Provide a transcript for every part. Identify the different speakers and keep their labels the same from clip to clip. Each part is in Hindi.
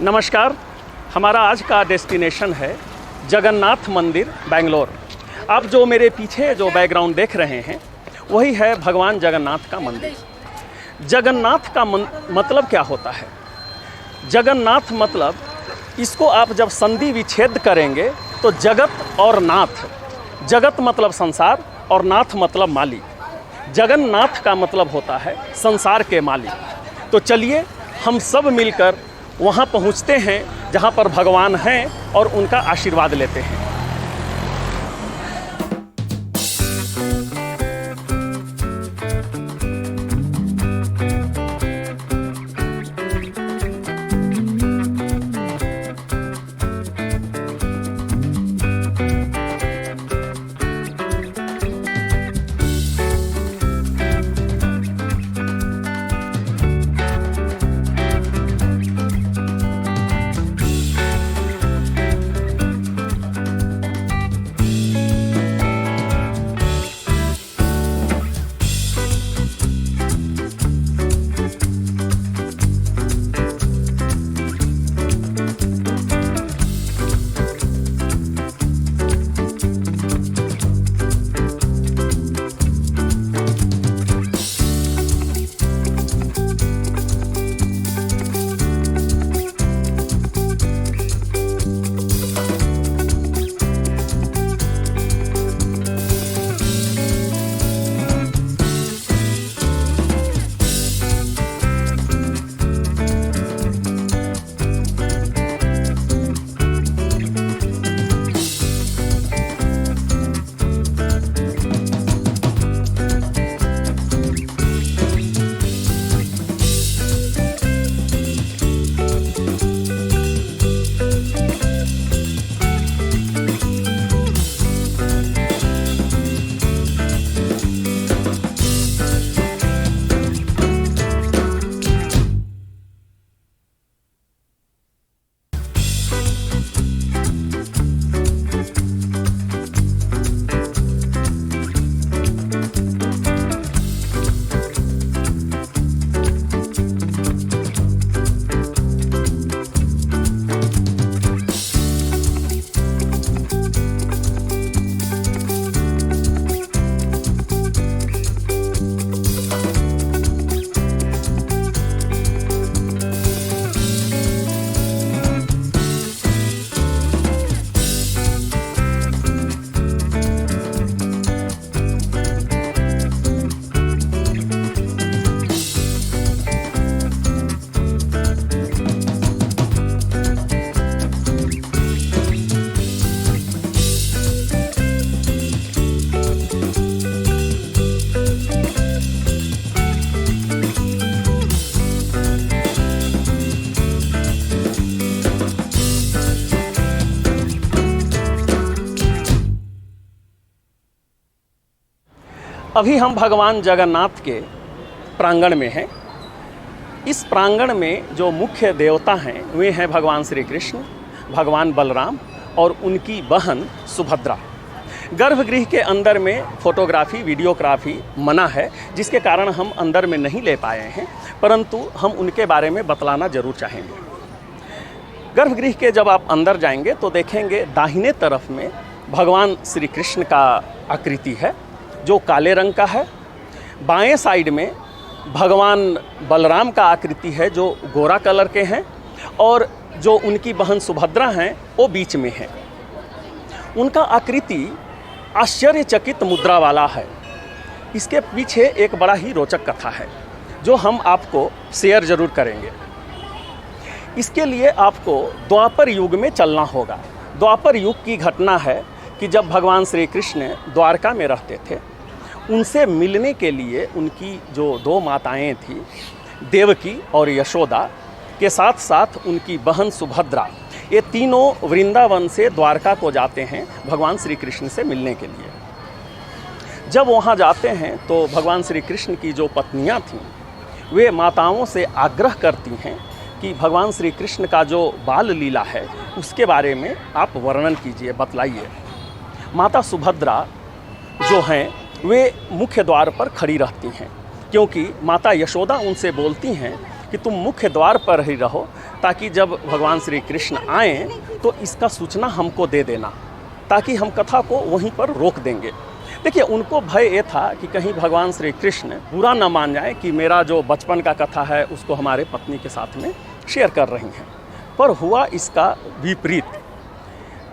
Speaker 1: नमस्कार। हमारा आज का डेस्टिनेशन है जगन्नाथ मंदिर बेंगलोर। आप जो मेरे पीछे जो बैकग्राउंड देख रहे हैं वही है भगवान जगन्नाथ का मंदिर। जगन्नाथ का मतलब क्या होता है? जगन्नाथ मतलब, इसको आप जब संधि विच्छेद करेंगे तो जगत और नाथ, जगत मतलब संसार और नाथ मतलब मालिक। जगन्नाथ का मतलब होता है संसार के मालिक। तो चलिए हम सब मिलकर वहाँ पहुँचते हैं जहाँ पर भगवान हैं और उनका आशीर्वाद लेते हैं। अभी हम भगवान जगन्नाथ के प्रांगण में हैं। इस प्रांगण में जो मुख्य देवता हैं वे हैं भगवान श्री कृष्ण, भगवान बलराम और उनकी बहन सुभद्रा। गर्भगृह के अंदर में फोटोग्राफी, वीडियोग्राफी मना है, जिसके कारण हम अंदर में नहीं ले पाए हैं, परंतु हम उनके बारे में बतलाना जरूर चाहेंगे। गर्भगृह के जब आप अंदर जाएंगे तो देखेंगे दाहिने तरफ में भगवान श्री कृष्ण का आकृति है जो काले रंग का है। बाएं साइड में भगवान बलराम का आकृति है जो गोरा कलर के हैं, और जो उनकी बहन सुभद्रा हैं वो बीच में है। उनका आकृति आश्चर्यचकित मुद्रा वाला है। इसके पीछे एक बड़ा ही रोचक कथा है जो हम आपको शेयर जरूर करेंगे। इसके लिए आपको द्वापर युग में चलना होगा। द्वापर युग की घटना है कि जब भगवान श्री कृष्ण द्वारका में रहते थे, उनसे मिलने के लिए उनकी जो दो माताएं थी, देवकी और यशोदा के साथ साथ उनकी बहन सुभद्रा, ये तीनों वृंदावन से द्वारका को जाते हैं भगवान श्री कृष्ण से मिलने के लिए। जब वहाँ जाते हैं तो भगवान श्री कृष्ण की जो पत्नियाँ थीं वे माताओं से आग्रह करती हैं कि भगवान श्री कृष्ण का जो बाल लीला है उसके बारे में आप वर्णन कीजिए, बतलाइए। माता सुभद्रा जो हैं वे मुख्य द्वार पर खड़ी रहती हैं, क्योंकि माता यशोदा उनसे बोलती हैं कि तुम मुख्य द्वार पर ही रहो, ताकि जब भगवान श्री कृष्ण आएँ तो इसका सूचना हमको दे देना, ताकि हम कथा को वहीं पर रोक देंगे। देखिए, उनको भय ये था कि कहीं भगवान श्री कृष्ण बुरा न मान जाए कि मेरा जो बचपन का कथा है उसको हमारे पत्नी के साथ में शेयर कर रही हैं। पर हुआ इसका विपरीत।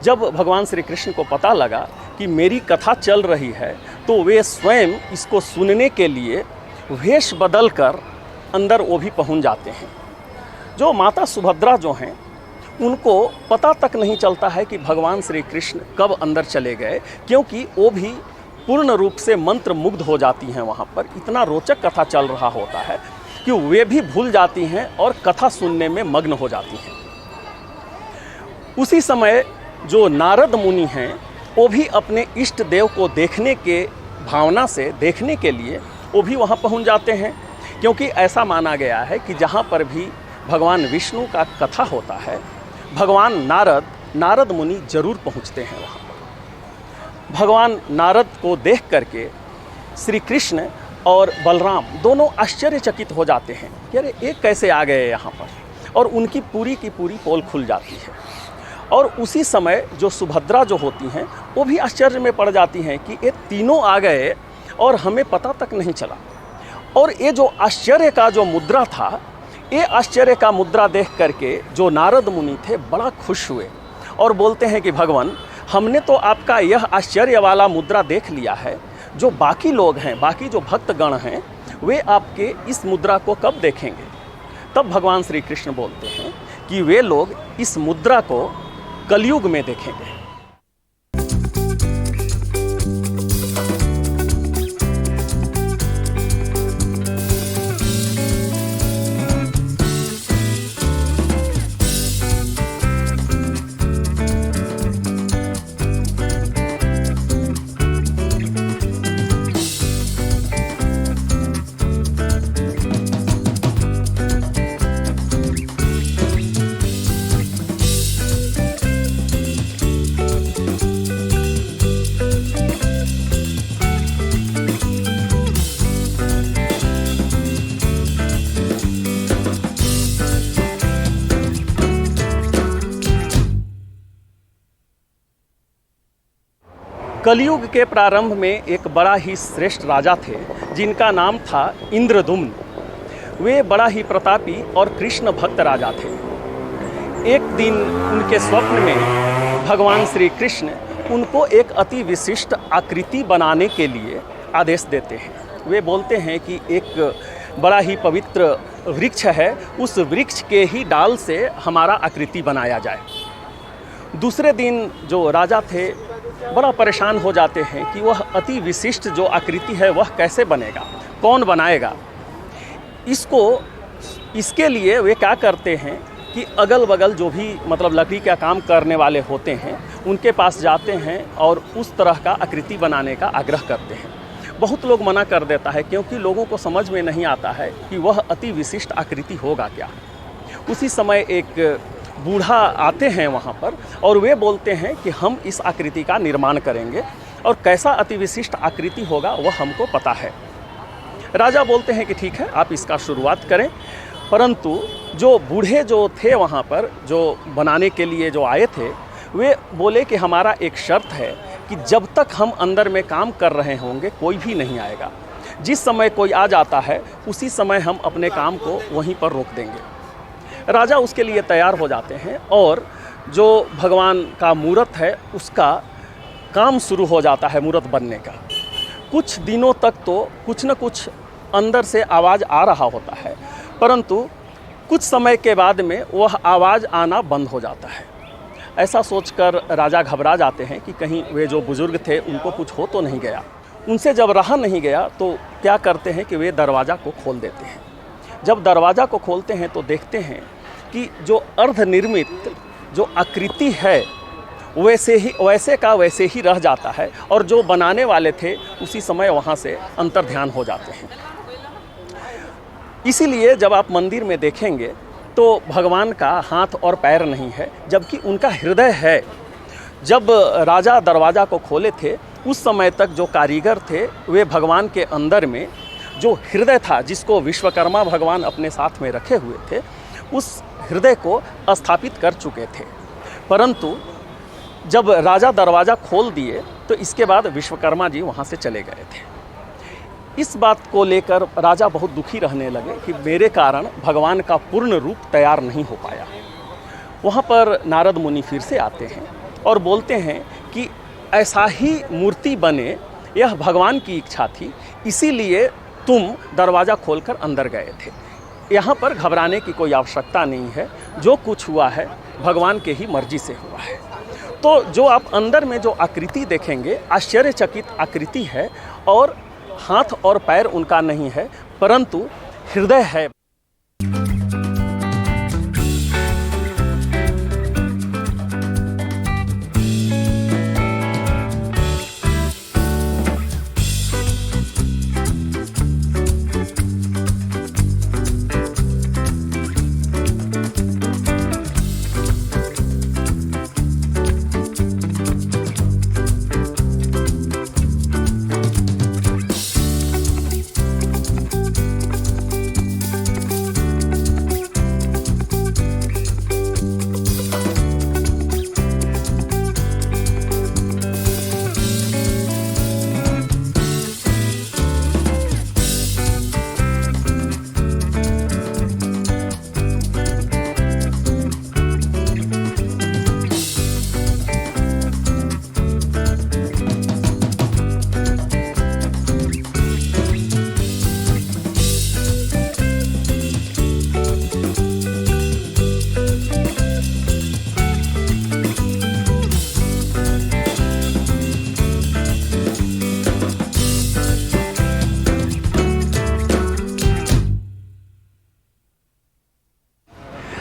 Speaker 1: जब भगवान श्री कृष्ण को पता लगा कि मेरी कथा चल रही है तो वे स्वयं इसको सुनने के लिए वेश बदल कर अंदर वो भी पहुंच जाते हैं। जो माता सुभद्रा जो हैं उनको पता तक नहीं चलता है कि भगवान श्री कृष्ण कब अंदर चले गए, क्योंकि वो भी पूर्ण रूप से मंत्र मुग्ध हो जाती हैं। वहाँ पर इतना रोचक कथा चल रहा होता है कि वे भी भूल जाती हैं और कथा सुनने में मग्न हो जाती हैं। उसी समय जो नारद मुनि हैं वो भी अपने इष्ट देव को देखने के भावना से देखने के लिए वो भी वहाँ पहुँच जाते हैं, क्योंकि ऐसा माना गया है कि जहाँ पर भी भगवान विष्णु का कथा होता है भगवान नारद मुनि जरूर पहुँचते हैं वहाँ। भगवान नारद को देख करके श्री कृष्ण और बलराम दोनों आश्चर्यचकित हो जाते हैं कि अरे ये कैसे आ गए यहाँ पर, और उनकी पूरी की पूरी पोल खुल जाती है। और उसी समय जो सुभद्रा जो होती हैं वो भी आश्चर्य में पड़ जाती हैं कि ये तीनों आ गए और हमें पता तक नहीं चला। और ये जो आश्चर्य का जो मुद्रा था, ये आश्चर्य का मुद्रा देख करके जो नारद मुनि थे बड़ा खुश हुए और बोलते हैं कि भगवान, हमने तो आपका यह आश्चर्य वाला मुद्रा देख लिया है, जो बाकी लोग हैं, बाकी जो भक्तगण हैं, वे आपके इस मुद्रा को कब देखेंगे। तब भगवान श्री कृष्ण बोलते हैं कि वे लोग इस मुद्रा को कलयुग में देखेंगे। कलयुग के प्रारंभ में एक बड़ा ही श्रेष्ठ राजा थे जिनका नाम था इंद्रदुम्न। वे बड़ा ही प्रतापी और कृष्ण भक्त राजा थे। एक दिन उनके स्वप्न में भगवान श्री कृष्ण उनको एक अति विशिष्ट आकृति बनाने के लिए आदेश देते हैं। वे बोलते हैं कि एक बड़ा ही पवित्र वृक्ष है, उस वृक्ष के ही डाल से हमारा आकृति बनाया जाए। दूसरे दिन जो राजा थे बड़ा परेशान हो जाते हैं कि वह अति विशिष्ट जो आकृति है वह कैसे बनेगा, कौन बनाएगा इसके लिए वे क्या करते हैं कि अगल बगल जो भी मतलब लकड़ी का काम करने वाले होते हैं उनके पास जाते हैं और उस तरह का आकृति बनाने का आग्रह करते हैं। बहुत लोग मना कर देता है, क्योंकि लोगों को समझ में नहीं आता है कि वह अति विशिष्ट आकृति होगा क्या। उसी समय एक बूढ़ा आते हैं वहाँ पर और वे बोलते हैं कि हम इस आकृति का निर्माण करेंगे और कैसा अति विशिष्ट आकृति होगा वह हमको पता है। राजा बोलते हैं कि ठीक है, आप इसका शुरुआत करें। परंतु जो बूढ़े जो थे वहाँ पर जो बनाने के लिए जो आए थे, वे बोले कि हमारा एक शर्त है कि जब तक हम अंदर में काम कर रहे होंगे कोई भी नहीं आएगा। जिस समय कोई आ जाता है उसी समय हम अपने काम को वहीं पर रोक देंगे। राजा उसके लिए तैयार हो जाते हैं और जो भगवान का मूर्त है उसका काम शुरू हो जाता है मूर्त बनने का। कुछ दिनों तक तो कुछ न कुछ अंदर से आवाज़ आ रहा होता है, परंतु कुछ समय के बाद में वह आवाज़ आना बंद हो जाता है। ऐसा सोचकर राजा घबरा जाते हैं कि कहीं वे जो बुज़ुर्ग थे उनको कुछ हो तो नहीं गया। उनसे जब रहा नहीं गया तो क्या करते हैं कि वे दरवाज़ा को खोल देते हैं। जब दरवाज़ा को खोलते हैं तो देखते हैं कि जो अर्धनिर्मित जो आकृति है वैसे का वैसे ही रह जाता है और जो बनाने वाले थे उसी समय वहाँ से अंतर्ध्यान हो जाते हैं। इसीलिए जब आप मंदिर में देखेंगे तो भगवान का हाथ और पैर नहीं है, जबकि उनका हृदय है। जब राजा दरवाज़ा को खोले थे उस समय तक जो कारीगर थे वे भगवान के अंदर में जो हृदय था, जिसको विश्वकर्मा भगवान अपने साथ में रखे हुए थे, उस हृदय को स्थापित कर चुके थे। परंतु जब राजा दरवाज़ा खोल दिए तो इसके बाद विश्वकर्मा जी वहाँ से चले गए थे। इस बात को लेकर राजा बहुत दुखी रहने लगे कि मेरे कारण भगवान का पूर्ण रूप तैयार नहीं हो पाया। वहाँ पर नारद मुनि फिर से आते हैं और बोलते हैं कि ऐसा ही मूर्ति बने, यह भगवान की इच्छा थी, इसीलिए तुम दरवाज़ा खोलकर अंदर गए थे। यहाँ पर घबराने की कोई आवश्यकता नहीं है, जो कुछ हुआ है भगवान के ही मर्जी से हुआ है। तो जो आप अंदर में जो आकृति देखेंगे, आश्चर्यचकित आकृति है और हाथ और पैर उनका नहीं है, परंतु हृदय है।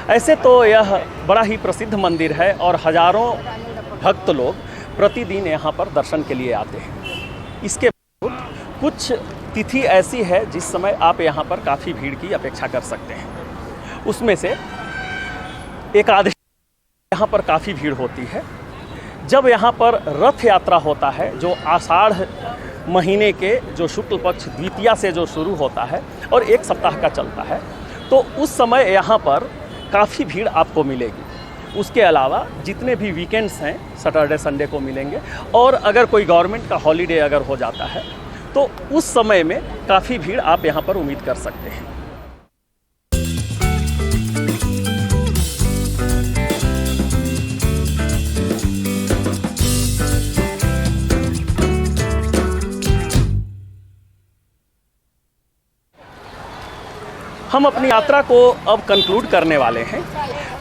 Speaker 1: ऐसे तो यह बड़ा ही प्रसिद्ध मंदिर है और हजारों भक्त लोग प्रतिदिन यहाँ पर दर्शन के लिए आते हैं। इसके बाद कुछ तिथि ऐसी है जिस समय आप यहाँ पर काफ़ी भीड़ की अपेक्षा कर सकते हैं। उसमें से एकादशी यहाँ पर काफ़ी भीड़ होती है। जब यहाँ पर रथ यात्रा होता है, जो आषाढ़ महीने के जो शुक्ल पक्ष द्वितीया से जो शुरू होता है और एक सप्ताह का चलता है, तो उस समय यहाँ पर काफ़ी भीड़ आपको मिलेगी। उसके अलावा जितने भी वीकेंड्स हैं, सैटरडे संडे को मिलेंगे, और अगर कोई गवर्नमेंट का हॉलीडे अगर हो जाता है तो उस समय में काफ़ी भीड़ आप यहाँ पर उम्मीद कर सकते हैं। हम अपनी यात्रा को अब कंक्लूड करने वाले हैं।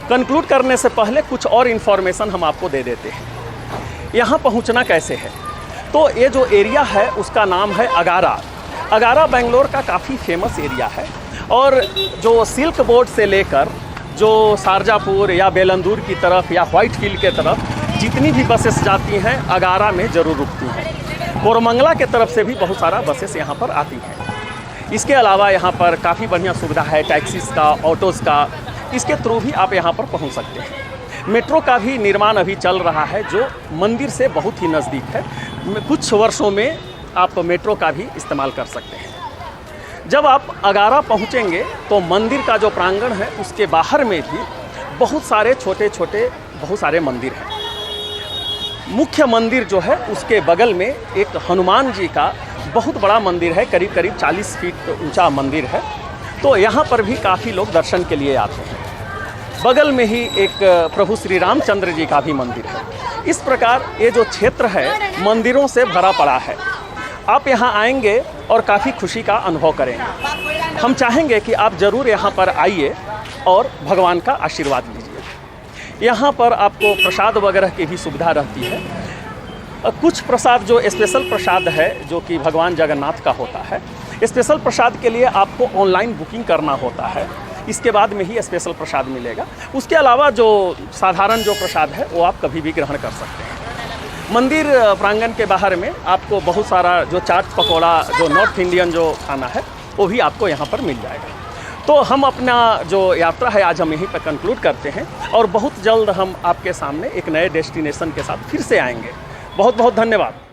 Speaker 1: कंक्लूड करने से पहले कुछ और इन्फॉर्मेशन हम आपको दे देते हैं। यहाँ पहुँचना कैसे है, तो ये जो एरिया है उसका नाम है अगारा। अगारा बेंगलोर का काफ़ी फेमस एरिया है और जो सिल्क बोर्ड से लेकर जो शारजापुर या बेलंदूर की तरफ या व्हाइट फील्ड के तरफ जितनी भी बसेस जाती हैं अगारा में ज़रूर रुकती हैं। कोरमंगला के तरफ से भी बहुत सारा बसेस यहाँ पर आती हैं। इसके अलावा यहाँ पर काफ़ी बढ़िया सुविधा है टैक्सीज़ का, ऑटोज़ का, इसके थ्रू भी आप यहाँ पर पहुँच सकते हैं। मेट्रो का भी निर्माण अभी चल रहा है जो मंदिर से बहुत ही नज़दीक है। कुछ वर्षों में आप मेट्रो का भी इस्तेमाल कर सकते हैं। जब आप अगारा पहुँचेंगे तो मंदिर का जो प्रांगण है उसके बाहर में भी बहुत सारे छोटे छोटे बहुत सारे मंदिर हैं। मुख्य मंदिर जो है उसके बगल में एक हनुमान जी का बहुत बड़ा मंदिर है, करीब करीब 40 फीट ऊंचा मंदिर है। तो यहाँ पर भी काफ़ी लोग दर्शन के लिए आते हैं। बगल में ही एक प्रभु श्री रामचंद्र जी का भी मंदिर है। इस प्रकार ये जो क्षेत्र है मंदिरों से भरा पड़ा है। आप यहाँ आएंगे और काफ़ी खुशी का अनुभव करेंगे। हम चाहेंगे कि आप ज़रूर यहाँ पर आइए और भगवान का आशीर्वाद लीजिए। यहाँ पर आपको प्रसाद वगैरह की भी सुविधा रहती है। कुछ प्रसाद जो स्पेशल प्रसाद है जो कि भगवान जगन्नाथ का होता है, स्पेशल प्रसाद के लिए आपको ऑनलाइन बुकिंग करना होता है, इसके बाद में ही स्पेशल प्रसाद मिलेगा। उसके अलावा जो साधारण जो प्रसाद है वो आप कभी भी ग्रहण कर सकते हैं। मंदिर प्रांगण के बाहर में आपको बहुत सारा जो चाट पकौड़ा जो नॉर्थ इंडियन जो खाना है वो भी आपको यहाँ पर मिल जाएगा। तो हम अपना जो यात्रा है आज हम यहीं पर कंक्लूड करते हैं और बहुत जल्द हम आपके सामने एक नए डेस्टिनेशन के साथ फिर से आएंगे। बहुत बहुत धन्यवाद।